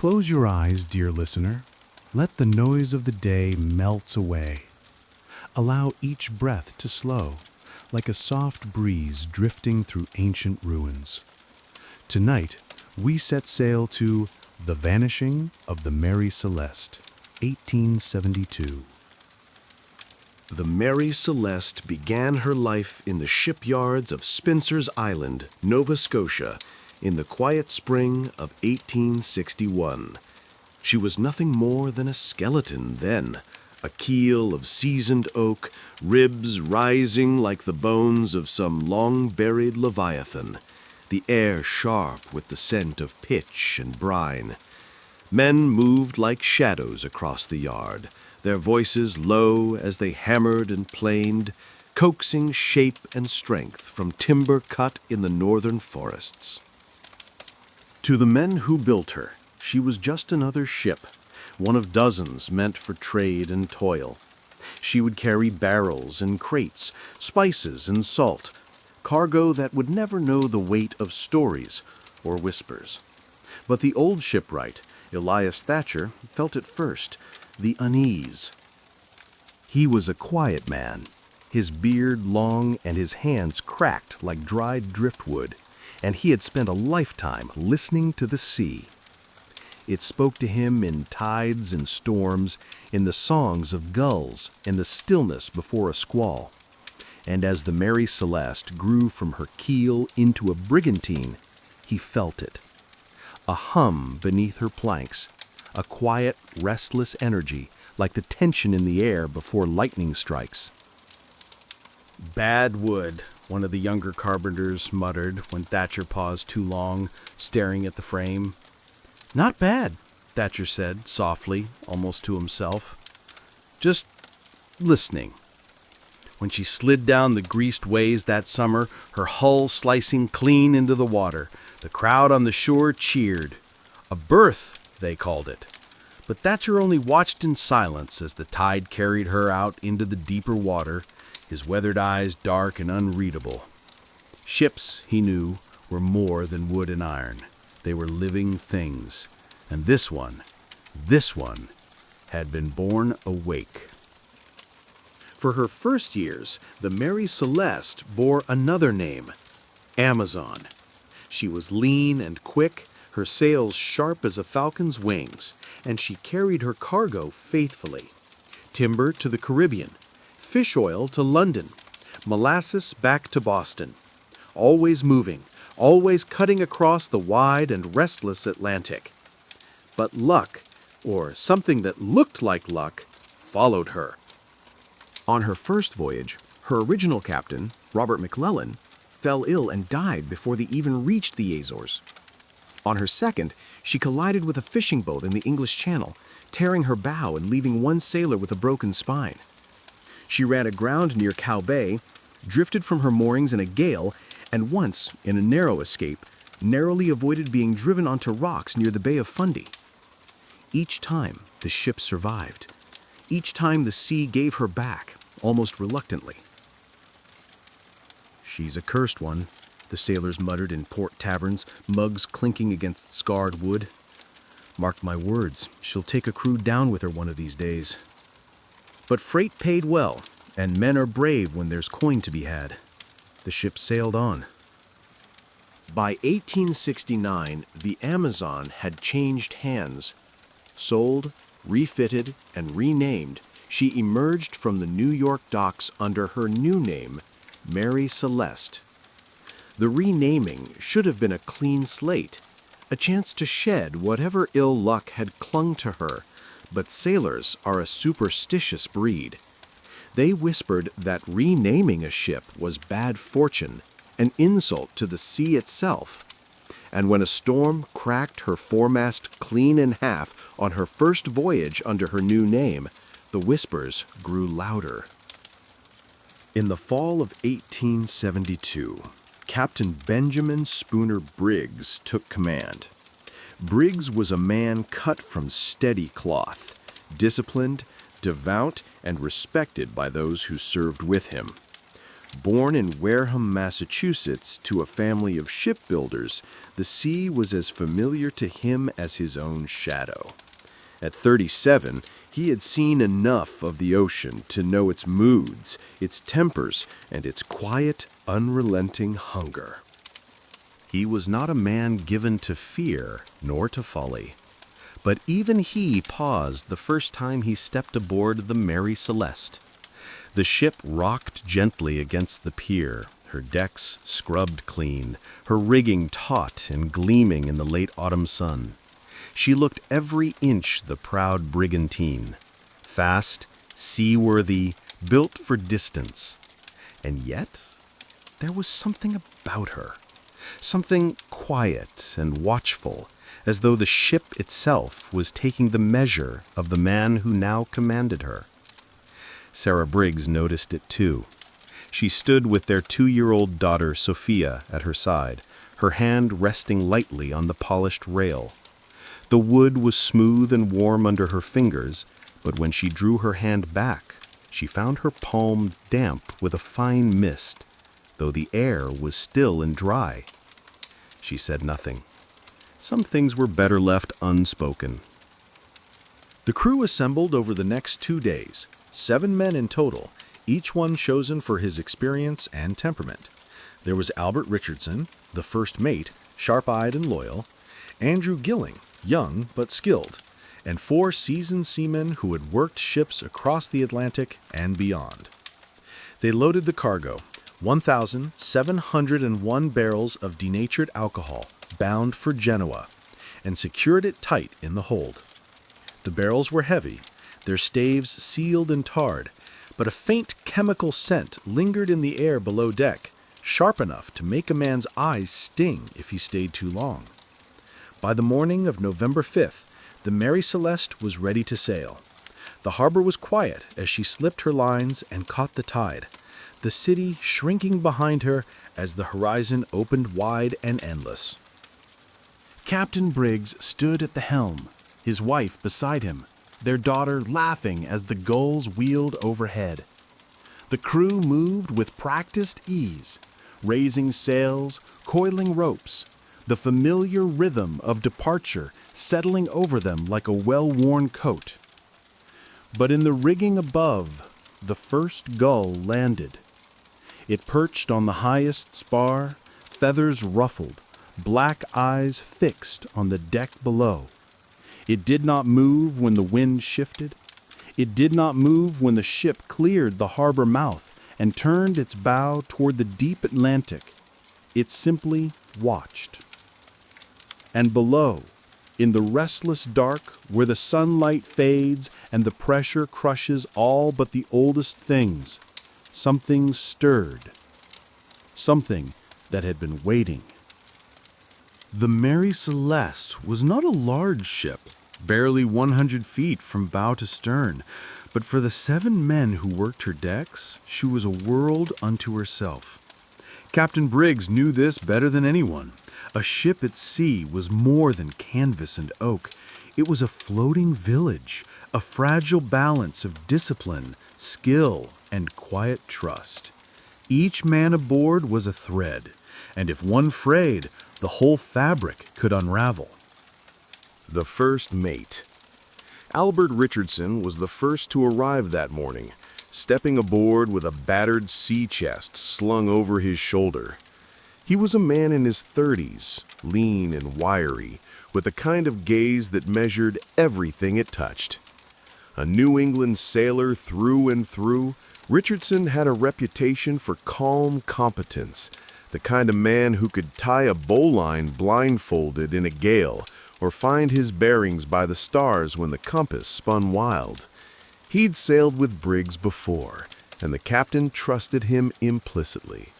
Close your eyes, dear listener. Let the noise of the day melt away. Allow each breath to slow, like a soft breeze drifting through ancient ruins. Tonight, we set sail to The Vanishing of the Mary Celeste, 1872. The Mary Celeste began her life in the shipyards of Spencer's Island, Nova Scotia, in the quiet spring of 1861. She was nothing more than a skeleton then, a keel of seasoned oak, ribs rising like the bones of some long-buried leviathan, the air sharp with the scent of pitch and brine. Men moved like shadows across the yard, their voices low as they hammered and planed, coaxing shape and strength from timber cut in the northern forests. To the men who built her, she was just another ship, one of dozens meant for trade and toil. She would carry barrels and crates, spices and salt, cargo that would never know the weight of stories or whispers. But the old shipwright, Elias Thatcher, felt it first, the unease. He was a quiet man, his beard long and his hands cracked like dried driftwood, and he had spent a lifetime listening to the sea. It spoke to him in tides and storms, in the songs of gulls, in the stillness before a squall. And as the Mary Celeste grew from her keel into a brigantine, he felt it. A hum beneath her planks, a quiet, restless energy, like the tension in the air before lightning strikes. "Bad wood," one of the younger carpenters muttered when Thatcher paused too long, staring at the frame. "Not bad," Thatcher said, softly, almost to himself. "Just listening." When she slid down the greased ways that summer, her hull slicing clean into the water, the crowd on the shore cheered. A berth, they called it. But Thatcher only watched in silence as the tide carried her out into the deeper water, his weathered eyes dark and unreadable. Ships, he knew, were more than wood and iron. They were living things. And this one, had been born awake. For her first years, the Mary Celeste bore another name, Amazon. She was lean and quick, her sails sharp as a falcon's wings, and she carried her cargo faithfully. Timber to the Caribbean, fish oil to London, molasses back to Boston. Always moving, always cutting across the wide and restless Atlantic. But luck, or something that looked like luck, followed her. On her first voyage, her original captain, Robert McClellan, fell ill and died before they even reached the Azores. On her second, she collided with a fishing boat in the English Channel, tearing her bow and leaving one sailor with a broken spine. She ran aground near Cow Bay, drifted from her moorings in a gale, and once, in a narrow escape, narrowly avoided being driven onto rocks near the Bay of Fundy. Each time, the ship survived. Each time the sea gave her back, almost reluctantly. "She's a cursed one," the sailors muttered in port taverns, mugs clinking against scarred wood. "Mark my words, she'll take a crew down with her one of these days." But freight paid well, and men are brave when there's coin to be had. The ship sailed on. By 1869, the Amazon had changed hands. Sold, refitted, and renamed, she emerged from the New York docks under her new name, Mary Celeste. The renaming should have been a clean slate, a chance to shed whatever ill luck had clung to her, but sailors are a superstitious breed. They whispered that renaming a ship was bad fortune, an insult to the sea itself. And when a storm cracked her foremast clean in half on her first voyage under her new name, the whispers grew louder. In the fall of 1872, Captain Benjamin Spooner Briggs took command. Briggs was a man cut from steady cloth, disciplined, devout, and respected by those who served with him. Born in Wareham, Massachusetts, to a family of shipbuilders, the sea was as familiar to him as his own shadow. At 37, he had seen enough of the ocean to know its moods, its tempers, and its quiet, unrelenting hunger. He was not a man given to fear nor to folly, but even he paused the first time he stepped aboard the Mary Celeste. The ship rocked gently against the pier, her decks scrubbed clean, her rigging taut and gleaming in the late autumn sun. She looked every inch the proud brigantine, fast, seaworthy, built for distance. And yet, there was something about her, something quiet and watchful, as though the ship itself was taking the measure of the man who now commanded her. Sarah Briggs noticed it too. She stood with their 2-year-old daughter, Sophia, at her side, her hand resting lightly on the polished rail. The wood was smooth and warm under her fingers, but when she drew her hand back, she found her palm damp with a fine mist, though the air was still and dry. She said nothing. Some things were better left unspoken. The crew assembled over the next 2 days, 7 men in total, each one chosen for his experience and temperament. There was Albert Richardson, the first mate, sharp-eyed and loyal, Andrew Gilling, young but skilled, and 4 seasoned seamen who had worked ships across the Atlantic and beyond. They loaded the cargo, 1,701 barrels of denatured alcohol, bound for Genoa, and secured it tight in the hold. The barrels were heavy, their staves sealed and tarred, but a faint chemical scent lingered in the air below deck, sharp enough to make a man's eyes sting if he stayed too long. By the morning of November 5th, the Mary Celeste was ready to sail. The harbor was quiet as she slipped her lines and caught the tide, the city shrinking behind her as the horizon opened wide and endless. Captain Briggs stood at the helm, his wife beside him, their daughter laughing as the gulls wheeled overhead. The crew moved with practiced ease, raising sails, coiling ropes, the familiar rhythm of departure settling over them like a well-worn coat. But in the rigging above, the first gull landed. It perched on the highest spar, feathers ruffled, black eyes fixed on the deck below. It did not move when the wind shifted. It did not move when the ship cleared the harbor mouth and turned its bow toward the deep Atlantic. It simply watched. And below, in the restless dark where the sunlight fades and the pressure crushes all but the oldest things, something stirred. Something that had been waiting. The Mary Celeste was not a large ship, barely 100 feet from bow to stern, but for the 7 men who worked her decks, she was a world unto herself. Captain Briggs knew this better than anyone. A ship at sea was more than canvas and oak. It was a floating village, a fragile balance of discipline, skill, and quiet trust. Each man aboard was a thread, and if one frayed, the whole fabric could unravel. The first mate. Albert Richardson was the first to arrive that morning, stepping aboard with a battered sea chest slung over his shoulder. He was a man in his 30s, lean and wiry, with a kind of gaze that measured everything it touched. A New England sailor through and through, Richardson had a reputation for calm competence, the kind of man who could tie a bowline blindfolded in a gale or find his bearings by the stars when the compass spun wild. He'd sailed with Briggs before, and the captain trusted him implicitly.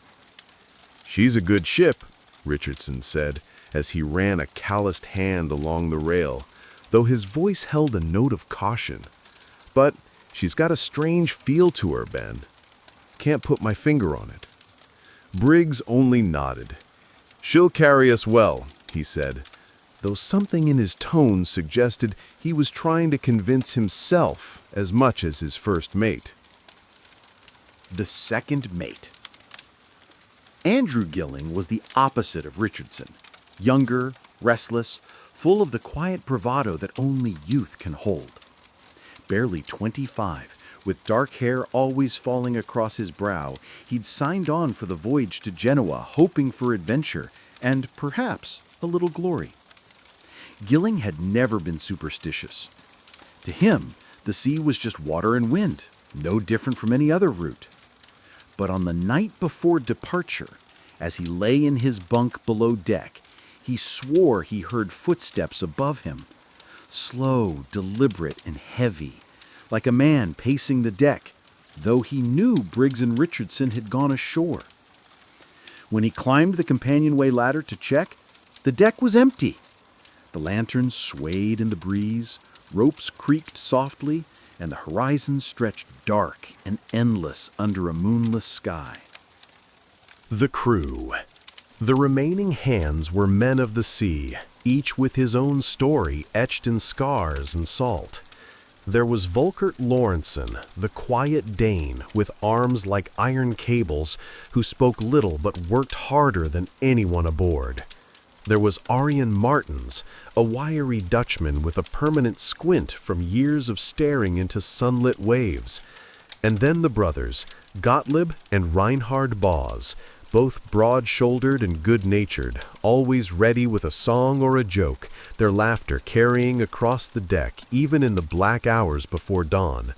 "She's a good ship," Richardson said, as he ran a calloused hand along the rail, though his voice held a note of caution. "But she's got a strange feel to her, Ben. Can't put my finger on it." Briggs only nodded. "She'll carry us well," he said, though something in his tone suggested he was trying to convince himself as much as his first mate. The second mate. Andrew Gilling was the opposite of Richardson. Younger, restless, full of the quiet bravado that only youth can hold. Barely 25, with dark hair always falling across his brow, he'd signed on for the voyage to Genoa, hoping for adventure and, perhaps, a little glory. Gilling had never been superstitious. To him, the sea was just water and wind, no different from any other route. But on the night before departure, as he lay in his bunk below deck, he swore he heard footsteps above him, slow, deliberate, and heavy, like a man pacing the deck, though he knew Briggs and Richardson had gone ashore. When he climbed the companionway ladder to check, the deck was empty. The lanterns swayed in the breeze, ropes creaked softly, and the horizon stretched dark and endless under a moonless sky. The crew. The remaining hands were men of the sea, each with his own story etched in scars and salt. There was Volkert Lorentzen, the quiet Dane with arms like iron cables, who spoke little but worked harder than anyone aboard. There was Arjen Martens, a wiry Dutchman with a permanent squint from years of staring into sunlit waves. And then the brothers, Gottlieb and Reinhard Boz, both broad-shouldered and good-natured, always ready with a song or a joke, their laughter carrying across the deck even in the black hours before dawn.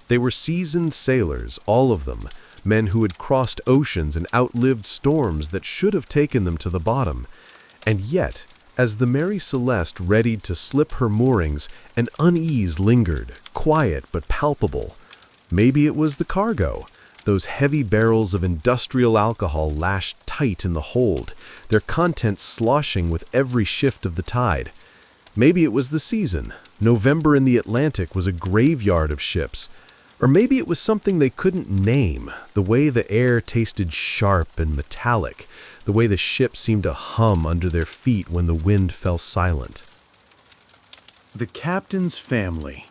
They were seasoned sailors, all of them, men who had crossed oceans and outlived storms that should have taken them to the bottom. And yet, as the Mary Celeste readied to slip her moorings, an unease lingered, quiet but palpable. Maybe it was the cargo. Those heavy barrels of industrial alcohol lashed tight in the hold, their contents sloshing with every shift of the tide. Maybe it was the season. November in the Atlantic was a graveyard of ships. Or maybe it was something they couldn't name, the way the air tasted sharp and metallic, the way the ship seemed to hum under their feet when the wind fell silent. The captain's family.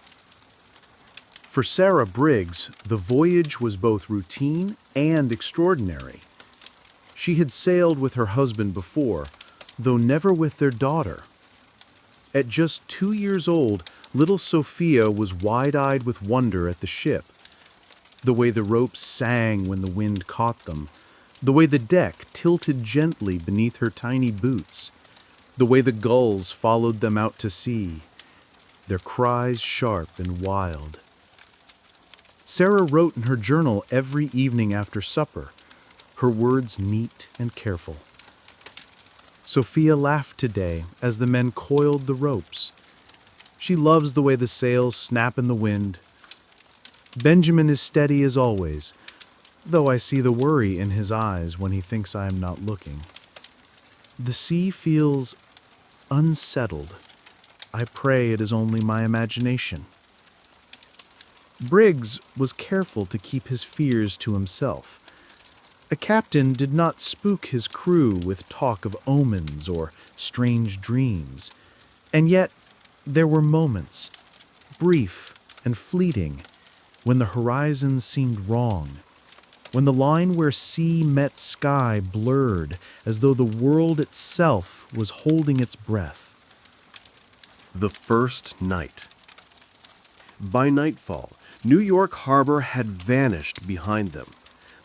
For Sarah Briggs, the voyage was both routine and extraordinary. She had sailed with her husband before, though never with their daughter. At just 2 years old, little Sophia was wide-eyed with wonder at the ship. The way the ropes sang when the wind caught them, the way the deck tilted gently beneath her tiny boots, the way the gulls followed them out to sea, their cries sharp and wild. Sarah wrote in her journal every evening after supper, her words neat and careful. Sophia laughed today as the men coiled the ropes. She loves the way the sails snap in the wind. Benjamin is steady as always, though I see the worry in his eyes when he thinks I am not looking. The sea feels unsettled. I pray it is only my imagination. Briggs was careful to keep his fears to himself. A captain did not spook his crew with talk of omens or strange dreams, and yet there were moments, brief and fleeting, when the horizon seemed wrong, when the line where sea met sky blurred as though the world itself was holding its breath. The first night. By nightfall, New York Harbor had vanished behind them.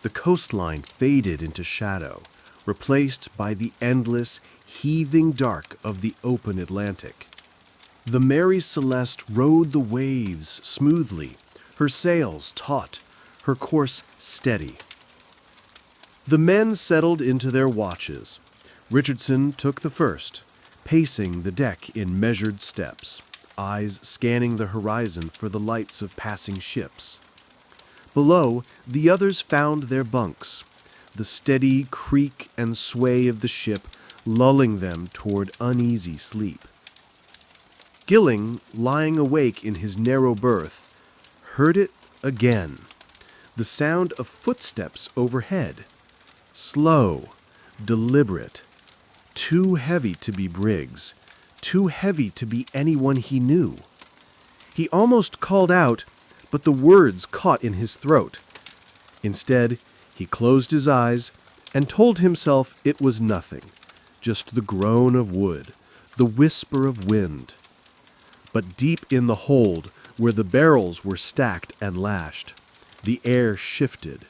The coastline faded into shadow, replaced by the endless, heaving dark of the open Atlantic. The Mary Celeste rode the waves smoothly, her sails taut, her course steady. The men settled into their watches. Richardson took the first, pacing the deck in measured steps, eyes scanning the horizon for the lights of passing ships. Below, the others found their bunks, the steady creak and sway of the ship lulling them toward uneasy sleep. Gilling, lying awake in his narrow berth, heard it again, the sound of footsteps overhead, slow, deliberate, too heavy to be Briggs, too heavy to be anyone he knew. He almost called out, but the words caught in his throat. Instead, he closed his eyes, and told himself it was nothing, just the groan of wood, the whisper of wind. But deep in the hold, where the barrels were stacked and lashed, the air shifted.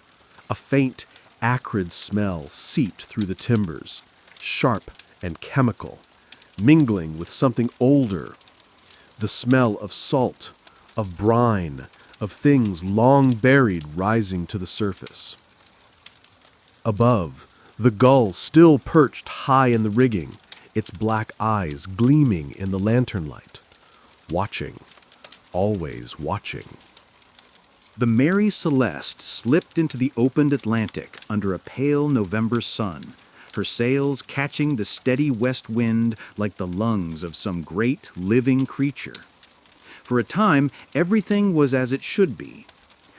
A faint, acrid smell seeped through the timbers, sharp and chemical, mingling with something older, the smell of salt, of brine, of things long buried rising to the surface. Above, the gull still perched high in the rigging, its black eyes gleaming in the lantern light, watching, always watching. The Mary Celeste slipped into the opened Atlantic under a pale November sun, her sails catching the steady west wind like the lungs of some great living creature. For a time, everything was as it should be.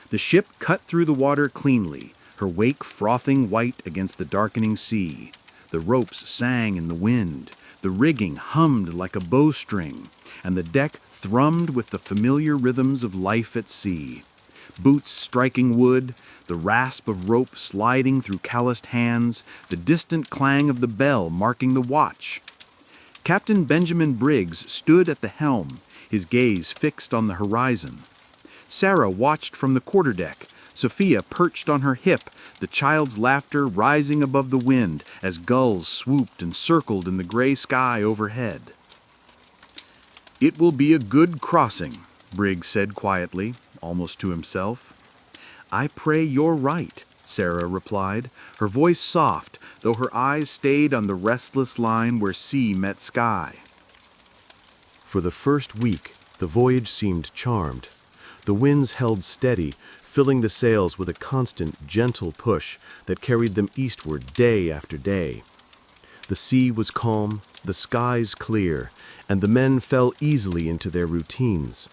The ship cut through the water cleanly, her wake frothing white against the darkening sea. The ropes sang in the wind, the rigging hummed like a bowstring, and the deck thrummed with the familiar rhythms of life at sea. Boots striking wood, the rasp of rope sliding through calloused hands, the distant clang of the bell marking the watch. Captain Benjamin Briggs stood at the helm, his gaze fixed on the horizon. Sarah watched from the quarterdeck, Sophia perched on her hip, the child's laughter rising above the wind as gulls swooped and circled in the gray sky overhead. "It will be a good crossing," Briggs said quietly, almost to himself. "I pray you're right," Sarah replied, her voice soft, though her eyes stayed on the restless line where sea met sky. For the first week, the voyage seemed charmed. The winds held steady, filling the sails with a constant, gentle push that carried them eastward day after day. The sea was calm, the skies clear, and the men fell easily into their routines.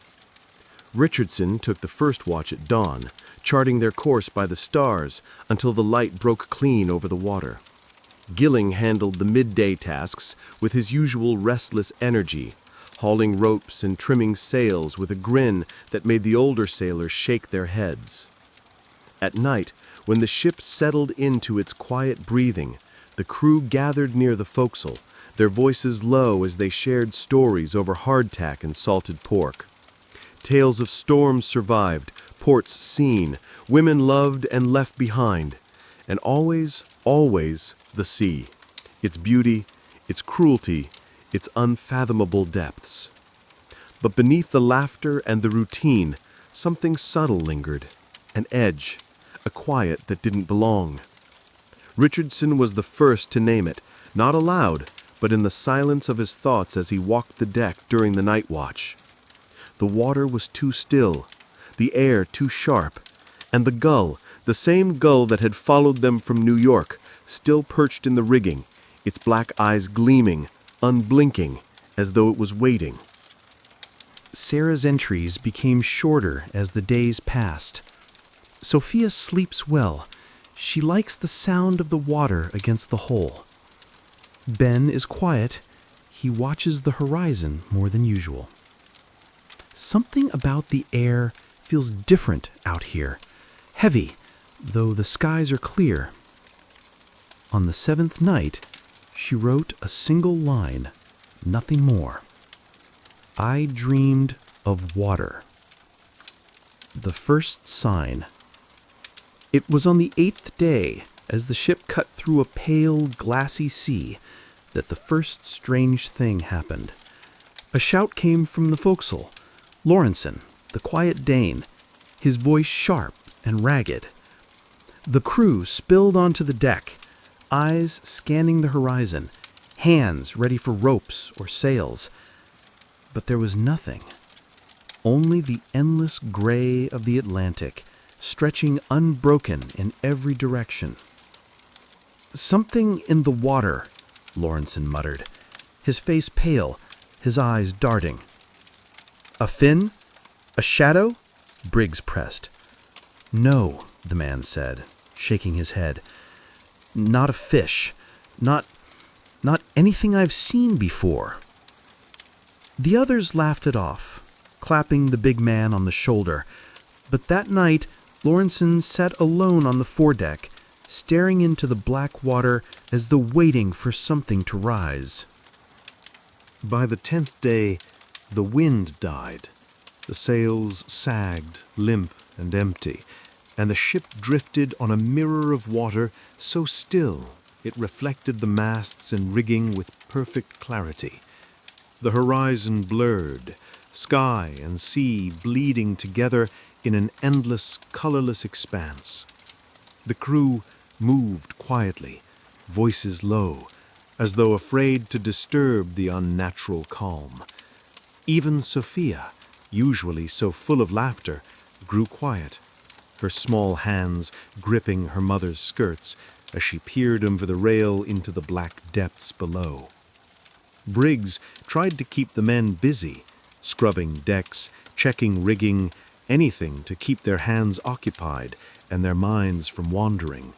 Richardson took the first watch at dawn, charting their course by the stars until the light broke clean over the water. Gilling handled the midday tasks with his usual restless energy, hauling ropes and trimming sails with a grin that made the older sailors shake their heads. At night, when the ship settled into its quiet breathing, the crew gathered near the forecastle, their voices low as they shared stories over hardtack and salted pork. Tales of storms survived, ports seen, women loved and left behind, and always, always the sea, its beauty, its cruelty, its unfathomable depths. But beneath the laughter and the routine, something subtle lingered, an edge, a quiet that didn't belong. Richardson was the first to name it, not aloud, but in the silence of his thoughts as he walked the deck during the night watch. The water was too still, the air too sharp, and the gull, the same gull that had followed them from New York, still perched in the rigging, its black eyes gleaming, unblinking, as though it was waiting. Sarah's entries became shorter as the days passed. Sophia sleeps well. She likes the sound of the water against the hull. Ben is quiet. He watches the horizon more than usual. Something about the air feels different out here, heavy, though the skies are clear. On the 7th night, she wrote a single line, nothing more. I dreamed of water. The first sign. It was on the 8th day, as the ship cut through a pale, glassy sea, that the first strange thing happened. A shout came from the forecastle. Lawrenson, the quiet Dane, his voice sharp and ragged. The crew spilled onto the deck, eyes scanning the horizon, hands ready for ropes or sails. But there was nothing. Only the endless gray of the Atlantic, stretching unbroken in every direction. Something in the water, Lawrenson muttered, his face pale, his eyes darting. A fin? A shadow? Briggs pressed. No, the man said, shaking his head. Not a fish. Not anything I've seen before. The others laughed it off, clapping the big man on the shoulder. But that night, Lawrenson sat alone on the foredeck, staring into the black water as though waiting for something to rise. By the 10th day, the wind died. The sails sagged, limp and empty, and the ship drifted on a mirror of water so still it reflected the masts and rigging with perfect clarity. The horizon blurred, sky and sea bleeding together in an endless, colorless expanse. The crew moved quietly, voices low, as though afraid to disturb the unnatural calm. Even Sophia, usually so full of laughter, grew quiet, her small hands gripping her mother's skirts as she peered over the rail into the black depths below. Briggs tried to keep the men busy, scrubbing decks, checking rigging, anything to keep their hands occupied and their minds from wandering.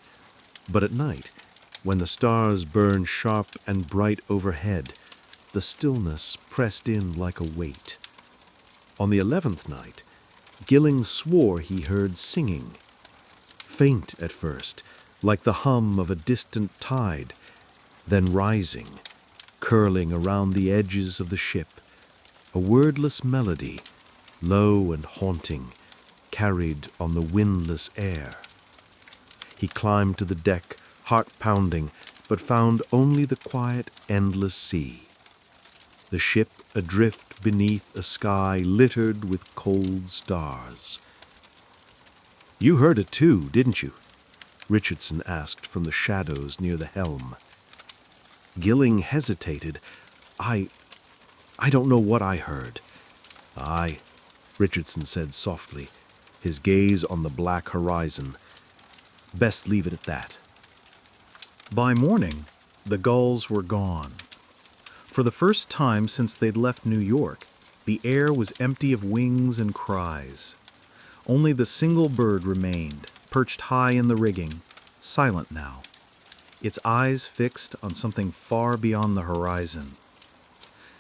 But at night, when the stars burned sharp and bright overhead, the stillness pressed in like a weight. On the 11th night, Gilling swore he heard singing. Faint at first, like the hum of a distant tide, then rising, curling around the edges of the ship, a wordless melody, low and haunting, carried on the windless air. He climbed to the deck, heart pounding, but found only the quiet, endless sea. The ship adrift beneath a sky littered with cold stars. "You heard it too, didn't you?" Richardson asked from the shadows near the helm. Gilling hesitated. I don't know what I heard." "Aye," Richardson said softly, his gaze on the black horizon. "Best leave it at that." By morning, the gulls were gone. For the first time since they'd left New York, the air was empty of wings and cries. Only the single bird remained, perched high in the rigging, silent now, its eyes fixed on something far beyond the horizon.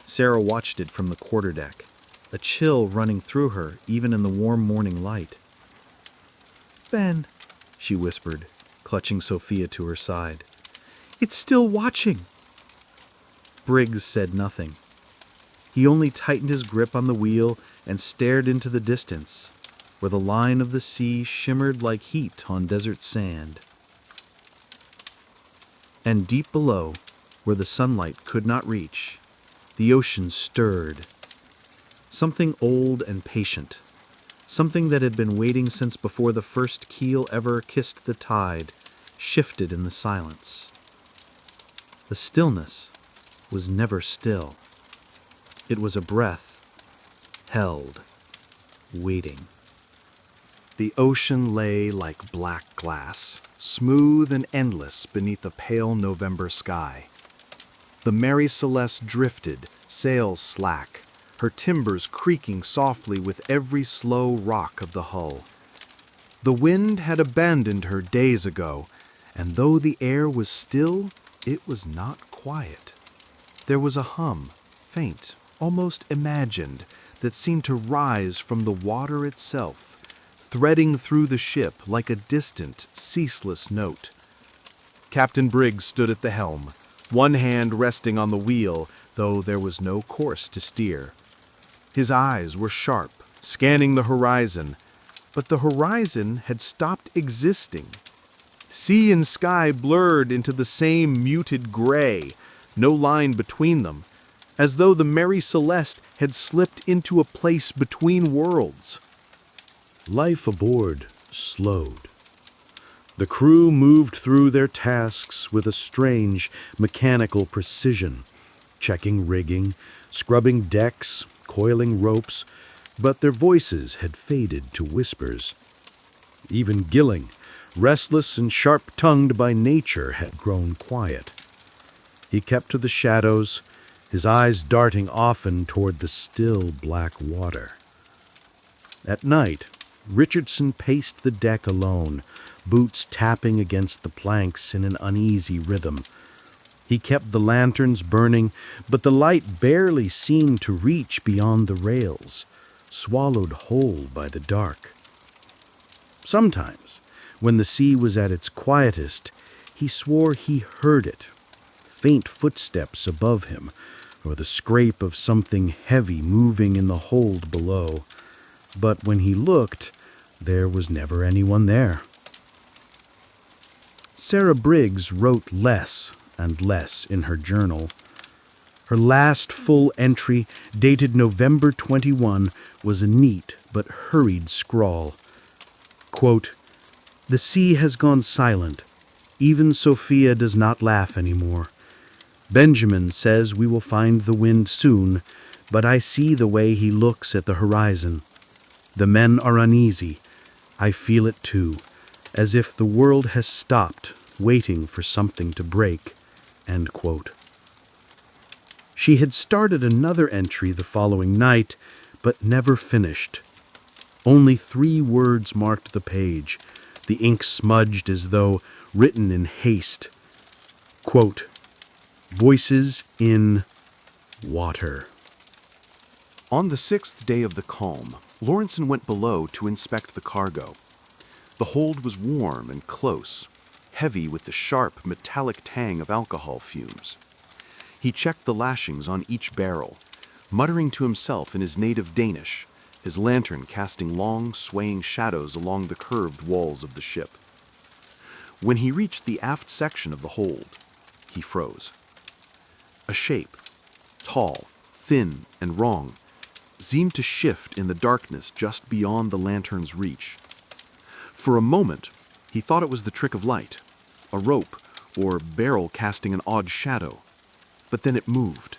Sarah watched it from the quarterdeck, a chill running through her even in the warm morning light. "Ben," she whispered, clutching Sophia to her side, "it's still watching." Briggs said nothing. He only tightened his grip on the wheel and stared into the distance, where the line of the sea shimmered like heat on desert sand. And deep below, where the sunlight could not reach, the ocean stirred. Something old and patient, something that had been waiting since before the first keel ever kissed the tide, shifted in the silence. The stillness was never still. It was a breath, held, waiting. The ocean lay like black glass, smooth and endless beneath a pale November sky. The Mary Celeste drifted, sails slack, her timbers creaking softly with every slow rock of the hull. The wind had abandoned her days ago, and though the air was still, it was not quiet. There was a hum, faint, almost imagined, that seemed to rise from the water itself, threading through the ship like a distant, ceaseless note. Captain Briggs stood at the helm, one hand resting on the wheel, though there was no course to steer. His eyes were sharp, scanning the horizon, but the horizon had stopped existing. Sea and sky blurred into the same muted gray, no line between them, as though the Mary Celeste had slipped into a place between worlds. Life aboard slowed. The crew moved through their tasks with a strange, mechanical precision, checking rigging, scrubbing decks, coiling ropes, but their voices had faded to whispers. Even Gilling, restless and sharp-tongued by nature, had grown quiet. He kept to the shadows, his eyes darting often toward the still black water. At night, Richardson paced the deck alone, boots tapping against the planks in an uneasy rhythm. He kept the lanterns burning, but the light barely seemed to reach beyond the rails, swallowed whole by the dark. Sometimes, When the sea was at its quietest, he swore he heard it, faint footsteps above him, or the scrape of something heavy moving in the hold below. But when he looked, there was never anyone there. Sarah Briggs wrote less and less in her journal. Her last full entry, dated November 21, was a neat but hurried scrawl. Quote, "The sea has gone silent. Even Sophia does not laugh anymore. Benjamin says we will find the wind soon, but I see the way he looks at the horizon. The men are uneasy. I feel it too, as if the world has stopped, waiting for something to break." End quote. She had started another entry the following night, but never finished. Only 3 words marked the page, the ink smudged as though written in haste. Quote, "Voices in water." On the 6th day of the calm, Lawrenson went below to inspect the cargo. The hold was warm and close, heavy with the sharp, metallic tang of alcohol fumes. He checked the lashings on each barrel, muttering to himself in his native Danish, his lantern casting long, swaying shadows along the curved walls of the ship. When he reached the aft section of the hold, he froze. A shape, tall, thin, and wrong, seemed to shift in the darkness just beyond the lantern's reach. For a moment, he thought it was the trick of light, a rope or barrel casting an odd shadow, but then it moved.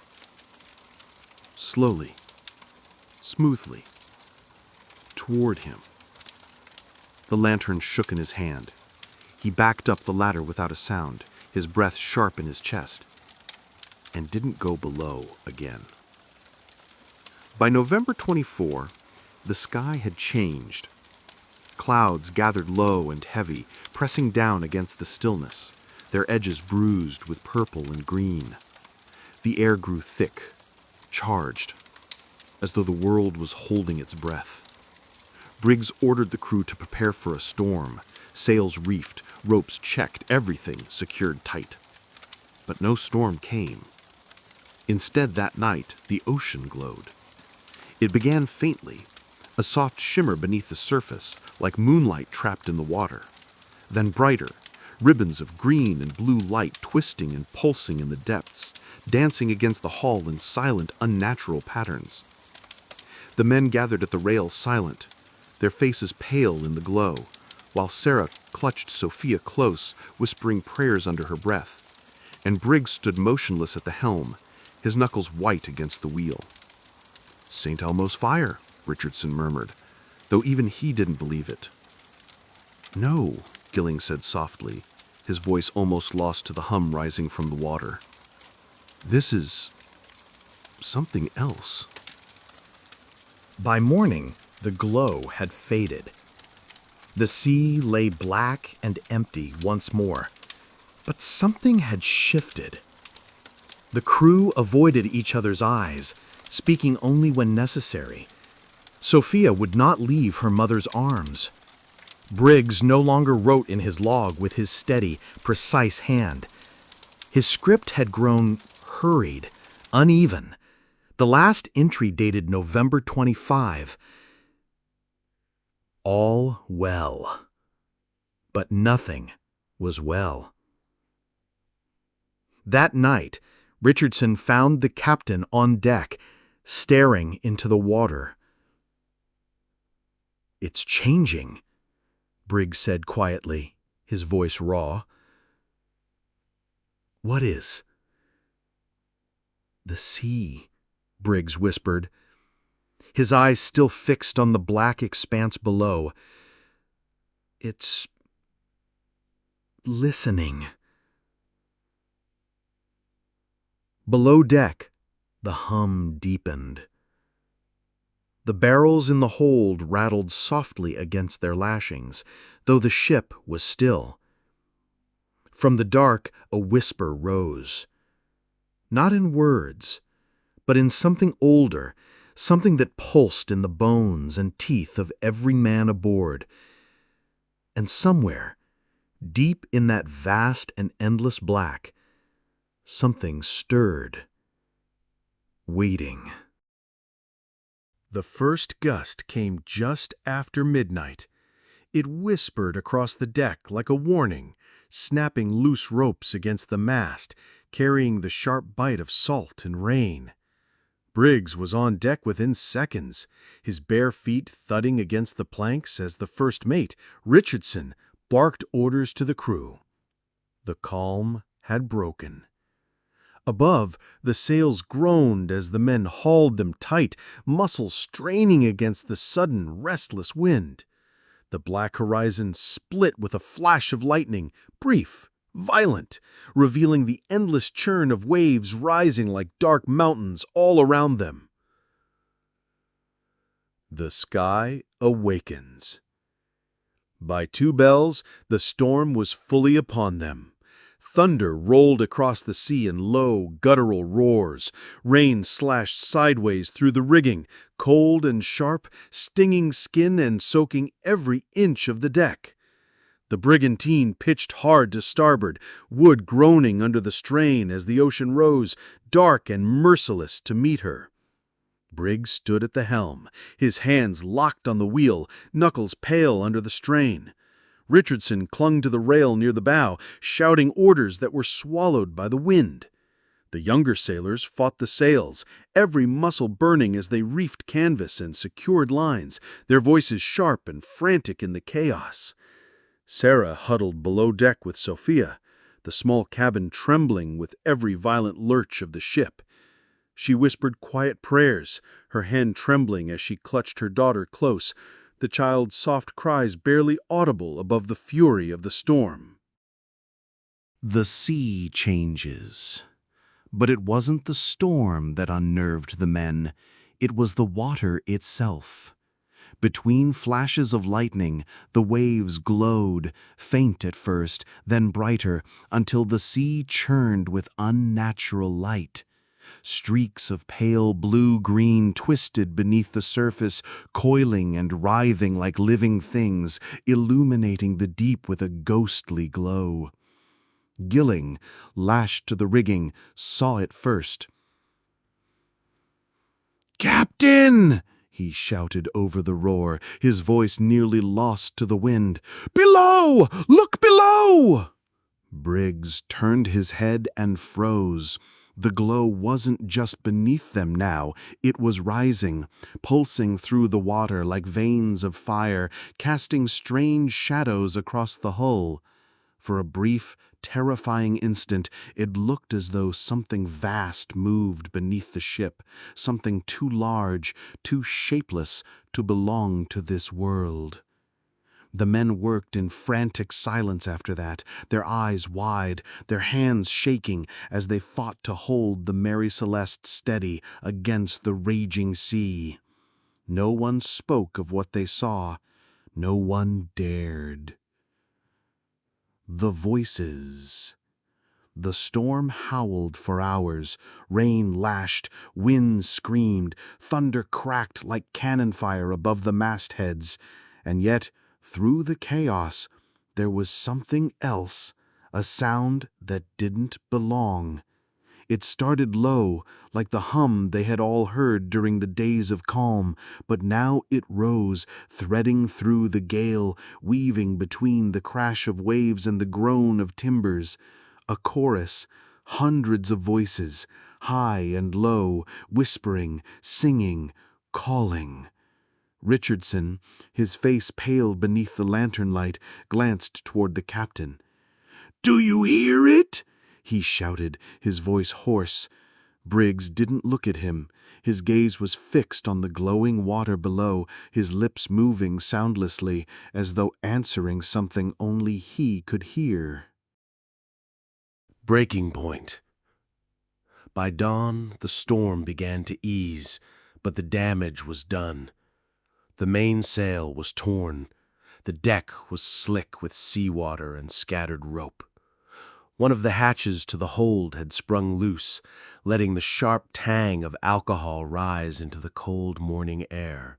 Slowly, smoothly, toward him. The lantern shook in his hand. He backed up the ladder without a sound, his breath sharp in his chest, and didn't go below again. By November 24, the sky had changed. Clouds gathered low and heavy, pressing down against the stillness, their edges bruised with purple and green. The air grew thick, charged, as though the world was holding its breath. Briggs ordered the crew to prepare for a storm, sails reefed, ropes checked, everything secured tight. But no storm came. Instead, that night, the ocean glowed. It began faintly, a soft shimmer beneath the surface, like moonlight trapped in the water. Then brighter, ribbons of green and blue light twisting and pulsing in the depths, dancing against the hull in silent, unnatural patterns. The men gathered at the rail silent, their faces pale in the glow, while Sarah clutched Sophia close, whispering prayers under her breath, and Briggs stood motionless at the helm, his knuckles white against the wheel. "St. Elmo's fire," Richardson murmured, though even he didn't believe it. "No," Gilling said softly, his voice almost lost to the hum rising from the water. "This is something else." By morning, the glow had faded. The sea lay black and empty once more, but something had shifted. The crew avoided each other's eyes, speaking only when necessary. Sophia would not leave her mother's arms. Briggs no longer wrote in his log with his steady, precise hand. His script had grown hurried, uneven. The last entry dated November 25. All well. But nothing was well. That night, Richardson found the captain on deck, staring into the water. "It's changing," Briggs said quietly, his voice raw. "What is?" "The sea," Briggs whispered, his eyes still fixed on the black expanse below. "It's listening." Below deck, the hum deepened. The barrels in the hold rattled softly against their lashings, though the ship was still. From the dark, a whisper rose. Not in words, but in something older, something that pulsed in the bones and teeth of every man aboard. And somewhere, deep in that vast and endless black, something stirred, waiting. The first gust came just after midnight. It whispered across the deck like a warning, snapping loose ropes against the mast, carrying the sharp bite of salt and rain. Briggs was on deck within seconds, his bare feet thudding against the planks as the first mate, Richardson, barked orders to the crew. The calm had broken. Above, the sails groaned as the men hauled them tight, muscles straining against the sudden, restless wind. The black horizon split with a flash of lightning, brief, violent, revealing the endless churn of waves rising like dark mountains all around them. The sky awakens. By 2 bells, the storm was fully upon them. Thunder rolled across the sea in low, guttural roars. Rain slashed sideways through the rigging, cold and sharp, stinging skin and soaking every inch of the deck. The brigantine pitched hard to starboard, wood groaning under the strain as the ocean rose, dark and merciless, to meet her. Briggs stood at the helm, his hands locked on the wheel, knuckles pale under the strain. Richardson clung to the rail near the bow, shouting orders that were swallowed by the wind. The younger sailors fought the sails, every muscle burning as they reefed canvas and secured lines, their voices sharp and frantic in the chaos. Sarah huddled below deck with Sophia, the small cabin trembling with every violent lurch of the ship. She whispered quiet prayers, her hand trembling as she clutched her daughter close, the child's soft cries barely audible above the fury of the storm. The sea changes. But it wasn't the storm that unnerved the men. It was the water itself. Between flashes of lightning, the waves glowed, faint at first, then brighter, until the sea churned with unnatural light. Streaks of pale blue-green twisted beneath the surface, coiling and writhing like living things, illuminating the deep with a ghostly glow. Gilling, lashed to the rigging, saw it first. "Captain!" he shouted over the roar, his voice nearly lost to the wind. "Below! Look below!" Briggs turned his head and froze. The glow wasn't just beneath them now, it was rising, pulsing through the water like veins of fire, casting strange shadows across the hull. For a brief, terrifying instant, it looked as though something vast moved beneath the ship, something too large, too shapeless to belong to this world. The men worked in frantic silence after that, their eyes wide, their hands shaking as they fought to hold the Mary Celeste steady against the raging sea. No one spoke of what they saw. No one dared. The voices. The storm howled for hours, rain lashed, wind screamed, thunder cracked like cannon fire above the mastheads, and yet, through the chaos, there was something else, a sound that didn't belong. It started low, like the hum they had all heard during the days of calm, but now it rose, threading through the gale, weaving between the crash of waves and the groan of timbers. A chorus, hundreds of voices, high and low, whispering, singing, calling. Richardson, his face pale beneath the lantern light, glanced toward the captain. "Do you hear it?" he shouted, his voice hoarse. Briggs didn't look at him. His gaze was fixed on the glowing water below, his lips moving soundlessly, as though answering something only he could hear. Breaking point. By dawn, the storm began to ease, but the damage was done. The mainsail was torn. The deck was slick with seawater and scattered rope. One of the hatches to the hold had sprung loose, letting the sharp tang of alcohol rise into the cold morning air.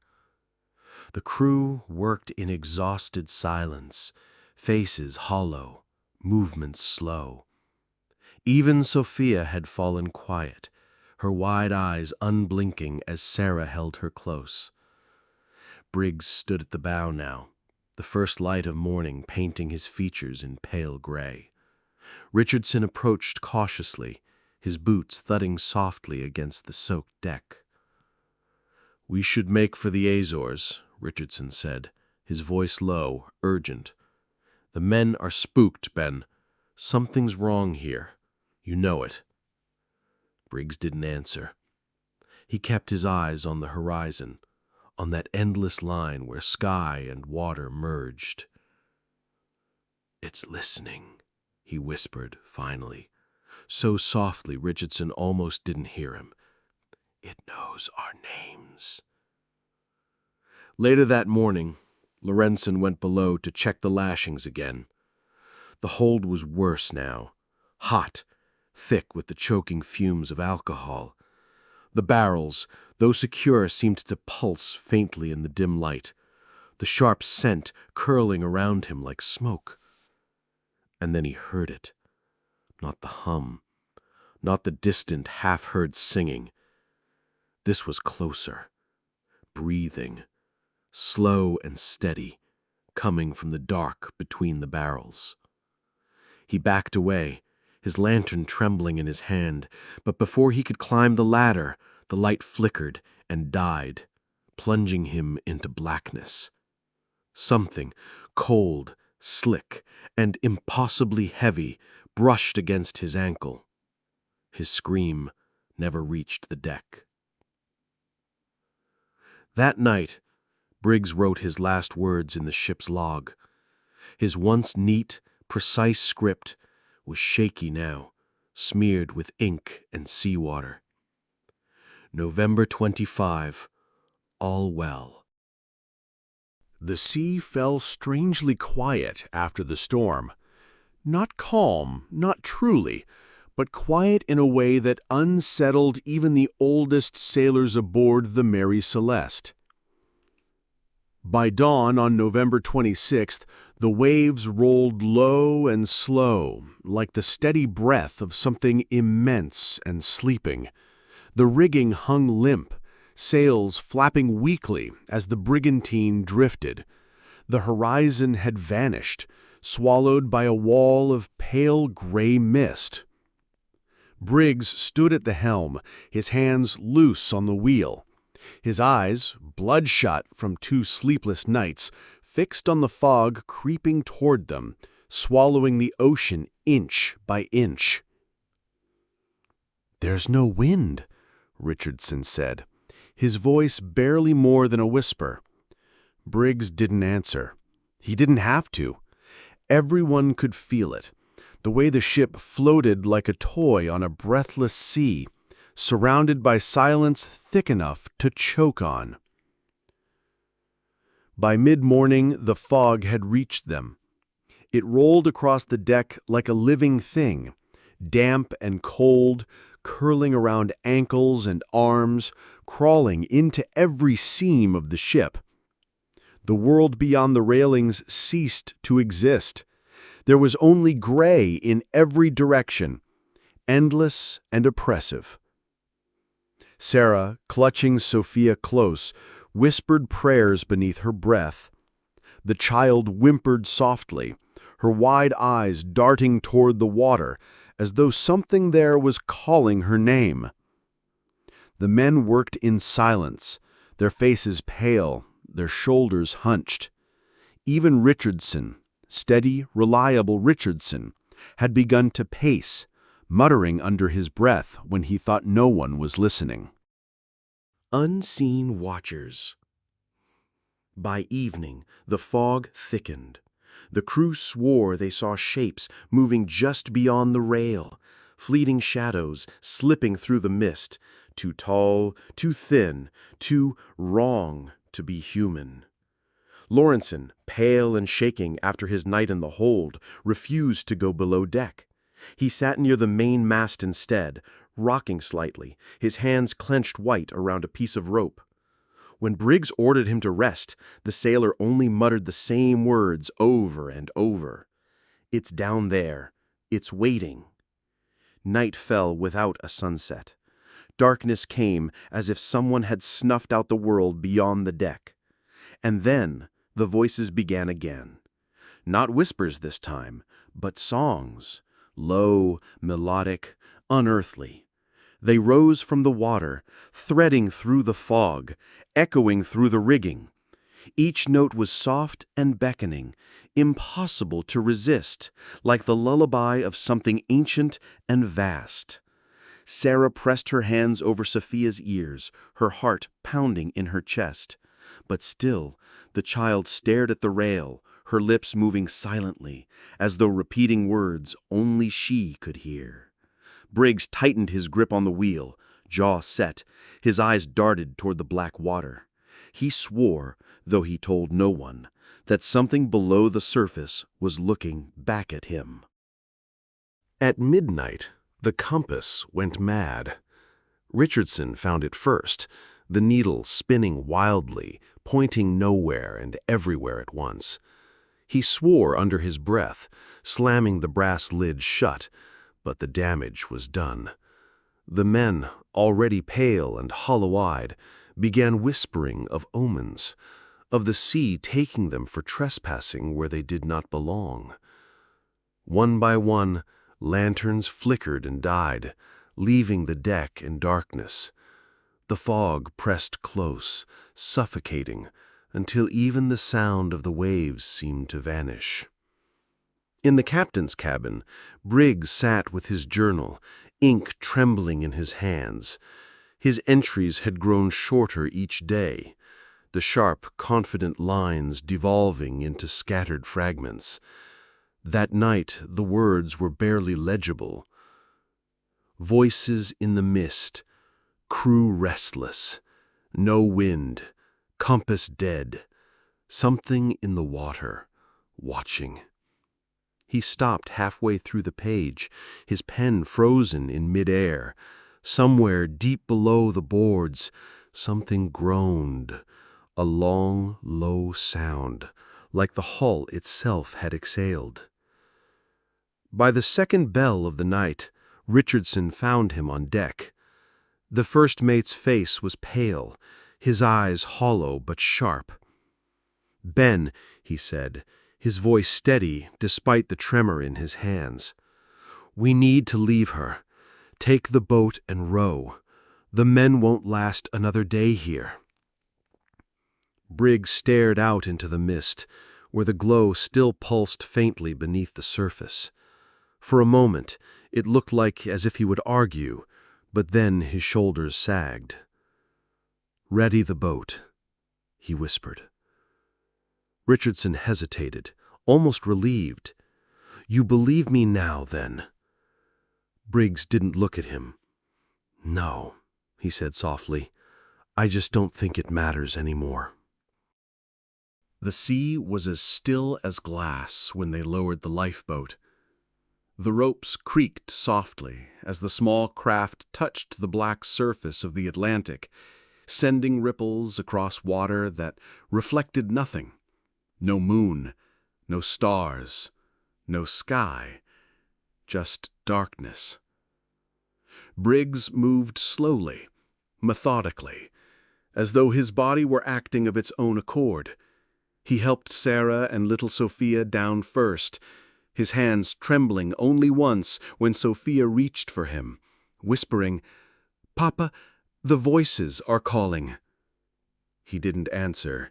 The crew worked in exhausted silence, faces hollow, movements slow. Even Sophia had fallen quiet, her wide eyes unblinking as Sarah held her close. Briggs stood at the bow now, the first light of morning painting his features in pale gray. Richardson approached cautiously, his boots thudding softly against the soaked deck. "We should make for the Azores," Richardson said, his voice low, urgent. "The men are spooked, Ben. Something's wrong here. You know it." Briggs didn't answer. He kept his eyes on the horizon, on that endless line where sky and water merged. "It's listening," he whispered finally, so softly Richardson almost didn't hear him. "It knows our names." Later that morning, Lorenzen went below to check the lashings again. The hold was worse now, hot, thick with the choking fumes of alcohol. The barrels, though secure, seemed to pulse faintly in the dim light, the sharp scent curling around him like smoke. And then he heard it. Not the hum, not the distant, half-heard singing. This was closer, breathing, slow and steady, coming from the dark between the barrels. He backed away, his lantern trembling in his hand, but before he could climb the ladder, the light flickered and died, plunging him into blackness. Something cold, slick, and impossibly heavy brushed against his ankle. His scream never reached the deck. That night, Briggs wrote his last words in the ship's log. His once neat, precise script was shaky now, smeared with ink and seawater. November 25, all well. The sea fell strangely quiet after the storm. Not calm, not truly, but quiet in a way that unsettled even the oldest sailors aboard the Mary Celeste. By dawn on November 26th, the waves rolled low and slow, like the steady breath of something immense and sleeping. The rigging hung limp, sails flapping weakly as the brigantine drifted. The horizon had vanished, swallowed by a wall of pale gray mist. Briggs stood at the helm, his hands loose on the wheel. His eyes, bloodshot from 2 sleepless nights, fixed on the fog creeping toward them, swallowing the ocean inch by inch. "There's no wind," Richardson said, his voice barely more than a whisper. Briggs didn't answer. He didn't have to. Everyone could feel it, the way the ship floated like a toy on a breathless sea, surrounded by silence thick enough to choke on. By mid-morning, the fog had reached them. It rolled across the deck like a living thing, damp and cold, curling around ankles and arms, crawling into every seam of the ship. The world beyond the railings ceased to exist. There was only gray in every direction, endless and oppressive. Sarah, clutching Sophia close, whispered prayers beneath her breath. The child whimpered softly, her wide eyes darting toward the water, as though something there was calling her name. The men worked in silence, their faces pale, their shoulders hunched. Even Richardson, steady, reliable Richardson, had begun to pace, muttering under his breath when he thought no one was listening. Unseen watchers. By evening, the fog thickened. The crew swore they saw shapes moving just beyond the rail, fleeting shadows slipping through the mist, too tall, too thin, too wrong to be human. Lorenzen, pale and shaking after his night in the hold, refused to go below deck. He sat near the main mast instead, rocking slightly, his hands clenched white around a piece of rope. When Briggs ordered him to rest, the sailor only muttered the same words over and over. "It's down there. It's waiting." Night fell without a sunset. Darkness came as if someone had snuffed out the world beyond the deck. And then the voices began again. Not whispers this time, but songs, low, melodic, unearthly. They rose from the water, threading through the fog, echoing through the rigging. Each note was soft and beckoning, impossible to resist, like the lullaby of something ancient and vast. Sarah pressed her hands over Sophia's ears, her heart pounding in her chest. But still, the child stared at the rail, her lips moving silently, as though repeating words only she could hear. Briggs tightened his grip on the wheel, jaw set, his eyes darted toward the black water. He swore, though he told no one, that something below the surface was looking back at him. At midnight, the compass went mad. Richardson found it first, the needle spinning wildly, pointing nowhere and everywhere at once. He swore under his breath, slamming the brass lid shut, but the damage was done. The men, already pale and hollow-eyed, began whispering of omens, of the sea taking them for trespassing where they did not belong. One by one, lanterns flickered and died, leaving the deck in darkness. The fog pressed close, suffocating, until even the sound of the waves seemed to vanish. In the captain's cabin, Briggs sat with his journal, ink trembling in his hands. His entries had grown shorter each day, the sharp, confident lines devolving into scattered fragments. That night the words were barely legible. Voices in the mist, crew restless, no wind, compass dead, something in the water, watching. He stopped halfway through the page, his pen frozen in midair. Somewhere deep below the boards, something groaned, a long, low sound, like the hull itself had exhaled. By the second bell of the night, Richardson found him on deck. The first mate's face was pale, his eyes hollow but sharp. "Ben," he said, his voice steady despite the tremor in his hands, "we need to leave her. Take the boat and row. The men won't last another day here." Briggs stared out into the mist, where the glow still pulsed faintly beneath the surface. For a moment, it looked like as if he would argue, but then his shoulders sagged. "Ready the boat," he whispered. Richardson hesitated, almost relieved. "You believe me now, then?" Briggs didn't look at him. "No," he said softly. "I just don't think it matters anymore." The sea was as still as glass when they lowered the lifeboat. The ropes creaked softly as the small craft touched the black surface of the Atlantic, sending ripples across water that reflected nothing. No moon, no stars, no sky, just darkness. Briggs moved slowly, methodically, as though his body were acting of its own accord. He helped Sarah and little Sophia down first, his hands trembling only once when Sophia reached for him, whispering, "Papa, the voices are calling." He didn't answer.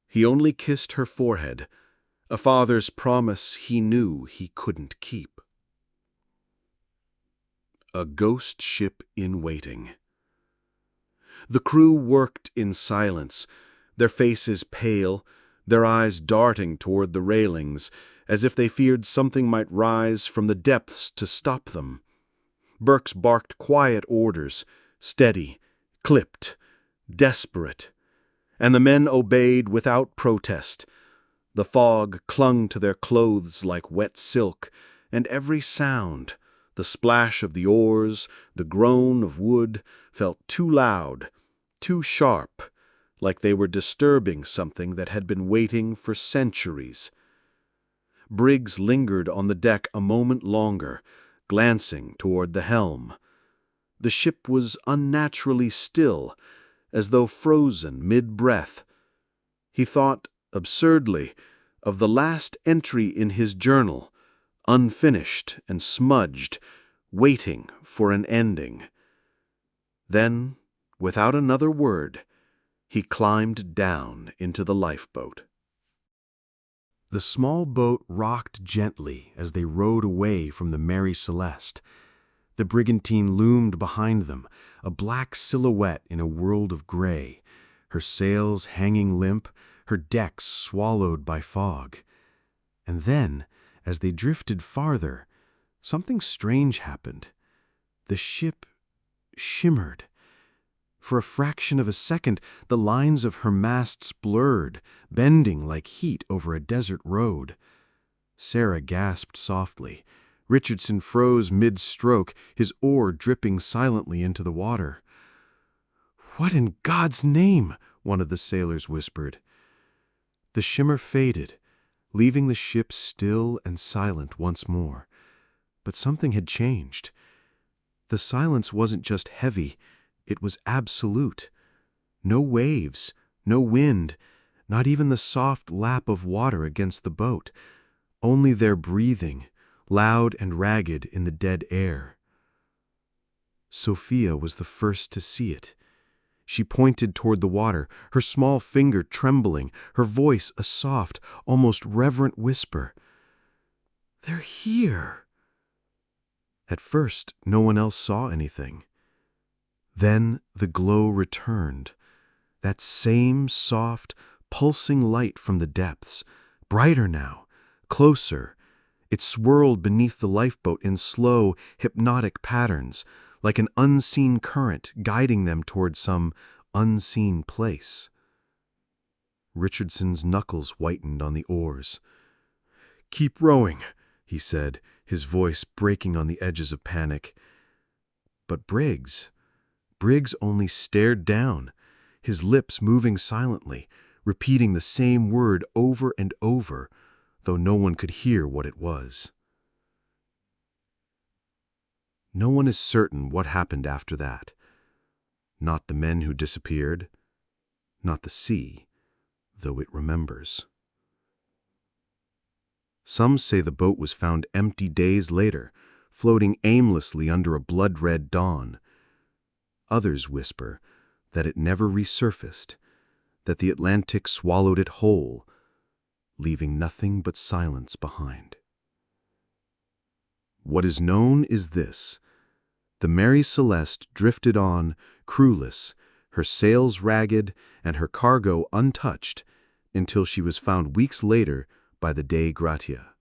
He only kissed her forehead, a father's promise he knew he couldn't keep. A ghost ship in waiting. The crew worked in silence, their faces pale, their eyes darting toward the railings, as if they feared something might rise from the depths to stop them. Burks barked quiet orders, steady, clipped, desperate, and the men obeyed without protest. The fog clung to their clothes like wet silk, and every sound, the splash of the oars, the groan of wood, felt too loud, too sharp, like they were disturbing something that had been waiting for centuries. Briggs lingered on the deck a moment longer, glancing toward the helm. The ship was unnaturally still, as though frozen mid-breath. He thought, absurdly, of the last entry in his journal, unfinished and smudged, waiting for an ending. Then, without another word, he climbed down into the lifeboat. The small boat rocked gently as they rowed away from the Mary Celeste. The brigantine loomed behind them, a black silhouette in a world of gray, her sails hanging limp, her decks swallowed by fog. And then, as they drifted farther, something strange happened. The ship shimmered. For a fraction of a second, the lines of her masts blurred, bending like heat over a desert road. Sarah gasped softly. Richardson froze mid-stroke, his oar dripping silently into the water. "What in God's name?" one of the sailors whispered. The shimmer faded, leaving the ship still and silent once more. But something had changed. The silence wasn't just heavy, it was absolute. No waves, no wind, not even the soft lap of water against the boat. Only their breathing, loud and ragged in the dead air. Sophia was the first to see it. She pointed toward the water, her small finger trembling, her voice a soft, almost reverent whisper. "They're here." At first, no one else saw anything. Then the glow returned, that same soft, pulsing light from the depths, brighter now, closer. It swirled beneath the lifeboat in slow, hypnotic patterns, like an unseen current guiding them toward some unseen place. Richardson's knuckles whitened on the oars. "Keep rowing," he said, his voice breaking on the edges of panic. But Briggs only stared down, his lips moving silently, repeating the same word over and over, though no one could hear what it was. No one is certain what happened after that. Not the men who disappeared, not the sea, though it remembers. Some say the boat was found empty days later, floating aimlessly under a blood-red dawn. Others whisper that it never resurfaced, that the Atlantic swallowed it whole, leaving nothing but silence behind. What is known is this: the Mary Celeste drifted on, crewless, her sails ragged and her cargo untouched, until she was found weeks later by the Dei Gratia.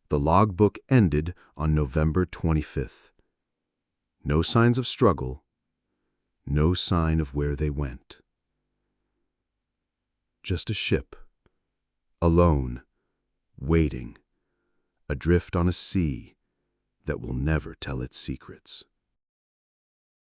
The logbook ended on November 25th. No signs of struggle, no sign of where they went. Just a ship, alone, waiting, adrift on a sea that will never tell its secrets.